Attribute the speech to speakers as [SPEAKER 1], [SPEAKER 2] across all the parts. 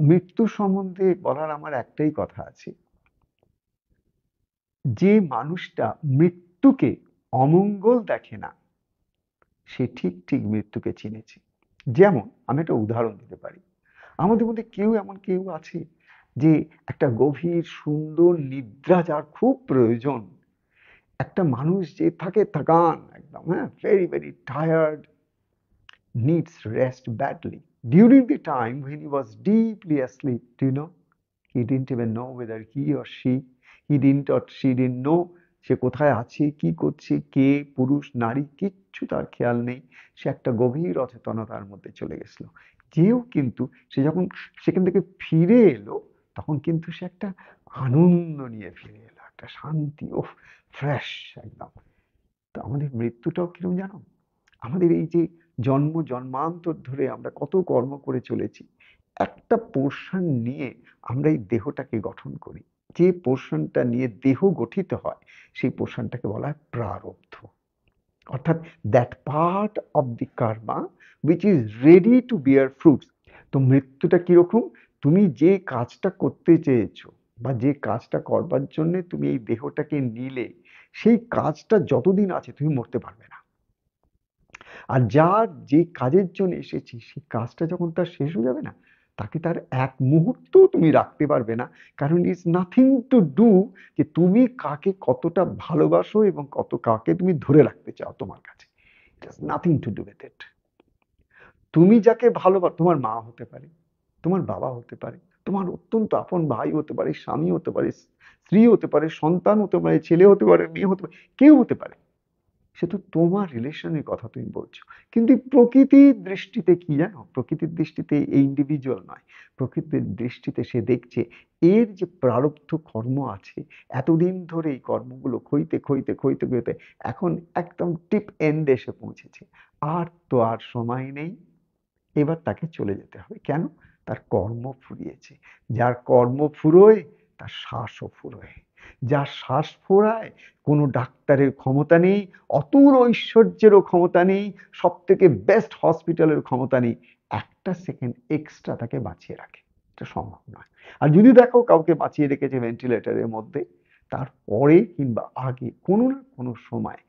[SPEAKER 1] মৃত্যু সম্বন্ধে বলার আমার একটাই কথা আছে, যে মানুষটা মৃত্যুকে অমঙ্গল দেখে না, সে ঠিক ঠিক মৃত্যুকে চিনেছে। যেমন আমি একটা উদাহরণ দিতে পারি, আমাদের মধ্যে কেউ এমন কেউ আছে যে একটা গভীর সুন্দর নিদ্রা যার খুব প্রয়োজন, একটা মানুষ যে থাকে থাকান একদম, হ্যাঁ, very very tired, needs rest badly. During the time when he was deeply asleep, do you know? He didn't even know whether he or he didn't or she didn't know সে কোথায় আছে, কি করছে, কে পুরুষ নারী কিচ্ছু তার খেয়াল নেই। সে একটা গভীর অচেতনতার মধ্যে চলে গেছিল। যেও কিন্তু সে যখন সেখান থেকে ফিরে এলো, তখন কিন্তু সে একটা আনন্দ নিয়ে ফিরে এলো, একটা শান্তি, ও ফ্রেশ একদম। তো আমাদের মৃত্যুটাও কিরকম জানো, আমাদের এই যে জন্ম জন্মান্তর ধরে আমরা কত কর্ম করে চলেছি, একটা পোর্শন নিয়ে আমরা এই দেহটাকে গঠন করি। যে পোর্শনটা নিয়ে দেহ গঠিত হয়, সেই পোর্শনটাকে বলা হয় প্রারব্ধ। অর্থাৎ that part of the karma which is ready to bear fruits. তো মৃত্যুটা কিরকম, তুমি যে কাজটা করতে চেয়েছো বা যে কাজটা করবার জন্য তুমি এই দেহটাকে নিলে, সেই কাজটা যতদিন আছে তুমি মরতে পারবে না। আর যার যে কাজের জন্য এসেছি সেই কাজটা যখন তার শেষ হয়ে যাবে না, তাকে তার এক মুহূর্ত তুমি রাখতে পারবে না। কারণ ইটস নাথিং টু ডু যে তুমি কাকে কতটা ভালোবাসো এবং কত কাকে তুমি ধরে রাখতে চাও তোমার কাছে। It has nothing to do with it. তুমি যাকে ভালোবাসো, তোমার মা হতে পারে, তোমার বাবা হতে পারে, তোমার অত্যন্ত আপন ভাই হতে পারে, স্বামী হতে পারে, স্ত্রী হতে পারে, সন্তান হতে পারে, ছেলে হতে পারে, মেয়ে হতে পারে, কেউ হতে পারে। সে তো তোমার রিলেশনের কথা তুমি বলছো। কিন্তু প্রকৃতির দৃষ্টিতে কি জানো, প্রকৃতির দৃষ্টিতে এই ইন্ডিভিজুয়াল নয়, প্রকৃতির দৃষ্টিতে সে দেখছে এর যে প্রারব্ধ কর্ম আছে, এতদিন ধরে এই কর্মগুলো ক্ষইতে ক্ষইতে ক্ষইতে ক্ষইতে এখন একদম টিপ এন্ড এসে পৌঁছেছে। আর তো আর সময় নেই, এবার তাকে চলে যেতে হবে। কেন? তার কর্ম ফুরিয়েছে। যার কর্ম ফুরোয় তার শ্বাসও ফুরোয়। যার শ্বাস ফোরায় কোনো ডাক্তারের ক্ষমতা নেই, অতুল ঐশ্বর্যেরও ক্ষমতা নেই, সব থেকে বেস্ট হসপিটালের ক্ষমতা নেই একটা সেকেন্ড এক্সট্রা তাকে বাঁচিয়ে রাখে। এটা সম্ভব নয়। আর যদি দেখো কাউকে বাঁচিয়ে রেখেছে ভেন্টিলেটরের মধ্যে, তারপরে কিংবা আগে কোনো না কোনো সময়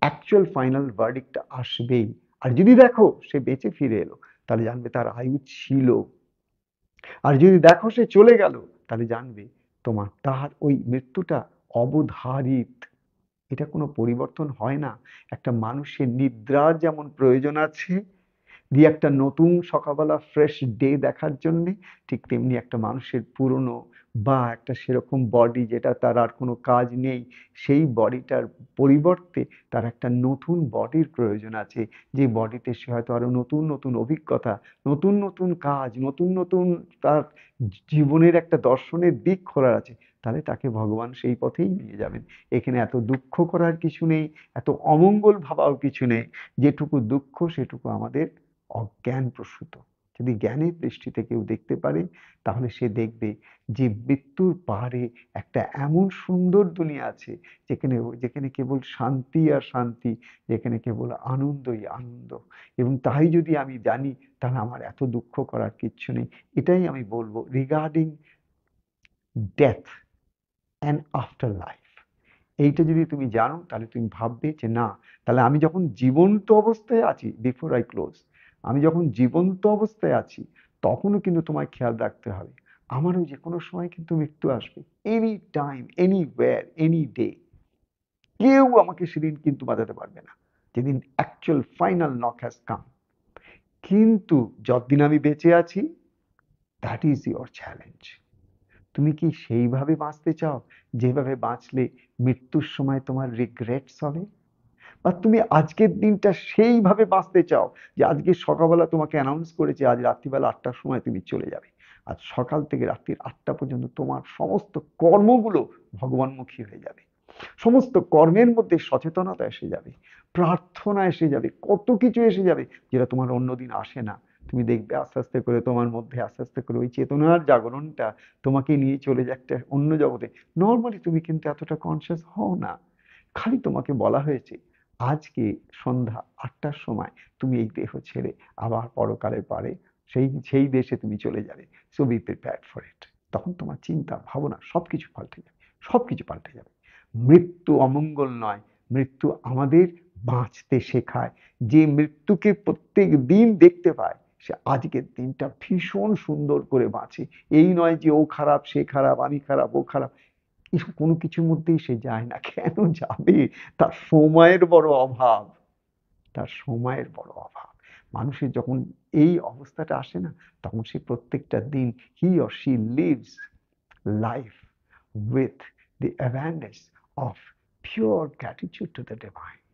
[SPEAKER 1] অ্যাকচুয়াল ফাইনাল ভার্ডিক্টটা আসবেই। আর যদি দেখো সে বেঁচে ফিরে এলো, তাহলে জানবে তার আয়ু ছিল। আর যদি দেখো সে চলে গেল, তাহলে জানবে তোমার তার ওই মৃত্যুটা অবধারিত। এটা কোনো পরিবর্তন হয় না। একটা মানুষের নিদ্রার যেমন প্রয়োজন আছে, দিয়ে একটা নতুন সকালবেলা ফ্রেশ ডে দেখার জন্যে, ঠিক তেমনি একটা মানুষের পুরনো বা একটা সেরকম বডি যেটা তার আর কোনো কাজ নেই, সেই বডিটার পরিবর্তে তার একটা নতুন বডির প্রয়োজন আছে, যে বডিতে সে হয়তো আরো নতুন নতুন অভিজ্ঞতা, নতুন নতুন কাজ, নতুন নতুন তার জীবনের একটা দর্শনের দিক খোলার আছে। তাহলে তাকে ভগবান সেই পথেই নিয়ে যাবেন। এখানে এত দুঃখ করার কিছু নেই, এত অমঙ্গল ভাবার কিছু নেই। যেটুকু দুঃখ সেটুকু আমাদের অজ্ঞান প্রসূত। যদি জ্ঞানের দৃষ্টিতে কেউ দেখতে পারে, তাহলে সে দেখবে যে মৃত্যুর পারে একটা এমন সুন্দর দুনিয়া আছে, যেখানে যেখানে কেবল শান্তি আর শান্তি, যেখানে কেবল আনন্দই আনন্দ। এবং তাই যদি আমি জানি, তাহলে আমার এত দুঃখ করার কিচ্ছু নেই। এটাই আমি বলবো regarding death and after life. এইটা যদি তুমি জানো, তাহলে তুমি ভাববে যে না, তাহলে আমি যখন জীবন্ত অবস্থায় আছি, বিফোর আই ক্লোজ, আমি যখন জীবন্ত অবস্থায় আছি, তখনও কিন্তু তোমায় খেয়াল রাখতে হবে আমারও যে কোনো সময় কিন্তু মৃত্যু আসবে। Any time, anywhere, any day. কেউ আমাকে সেদিন কিন্তু বাঁচাতে পারবে না, যেদিন actual final knock has come. কিন্তু যতদিন আমি বেঁচে আছি, দ্যাট ইজ ইয়োর চ্যালেঞ্জ। তুমি কি সেইভাবে বাঁচতে চাও যেভাবে বাঁচলে মৃত্যুর সময় তোমার রিগ্রেটস হবে? বা তুমি আজকের দিনটা সেইভাবে বাঁচতে চাও যে আজকে সকালবেলা তোমাকে অ্যানাউন্স করেছে আজ রাত্রিবেলা 8টার সময় তুমি চলে যাবে, আজ সকাল থেকে রাত্রির 8টা পর্যন্ত তোমার সমস্ত কর্মগুলো ভগবানমুখী হয়ে যাবে, সমস্ত কর্মের মধ্যে সচেতনতা এসে যাবে, প্রার্থনা এসে যাবে, কত কিছু এসে যাবে যেটা তোমার অন্যদিন আসে না। তুমি দেখবে আস্তে আস্তে করে তোমার মধ্যে আস্তে আস্তে করে ওই চেতনার জাগরণটা তোমাকে নিয়ে চলে যায় একটা অন্য জগতে। নর্মালি তুমি কিন্তু এতটা কনসিয়াস হও না, খালি তোমাকে বলা হয়েছে আজকে সন্ধ্যা 8টার সময় তুমি এই দেহ ছেড়ে আবার পরকালের পারে সেই সেই দেশে তুমি চলে যাবে। So be prepared for it. তখন তোমার চিন্তা ভাবনা সবকিছু পাল্টে যাবে, সবকিছু পাল্টে যাবে। মৃত্যু অমঙ্গল নয়, মৃত্যু আমাদের বাঁচতে শেখায়। যে মৃত্যুকে প্রত্যেক দিন দেখতে পায় সে আজকের দিনটা ভীষণ সুন্দর করে বাঁচে। এই নয় যে ও খারাপ, সে খারাপ, আমি খারাপ, ও খারাপ, এসব কোনো কিছুর মধ্যেই সে যায় না। কেন যাবে? তার সময়ের বড় অভাব, তার সময়ের বড় অভাব। মানুষের যখন এই অবস্থাটা আসে না, তখন সে প্রত্যেকটা দিন he or she lives life with the awareness of pure gratitude to the divine.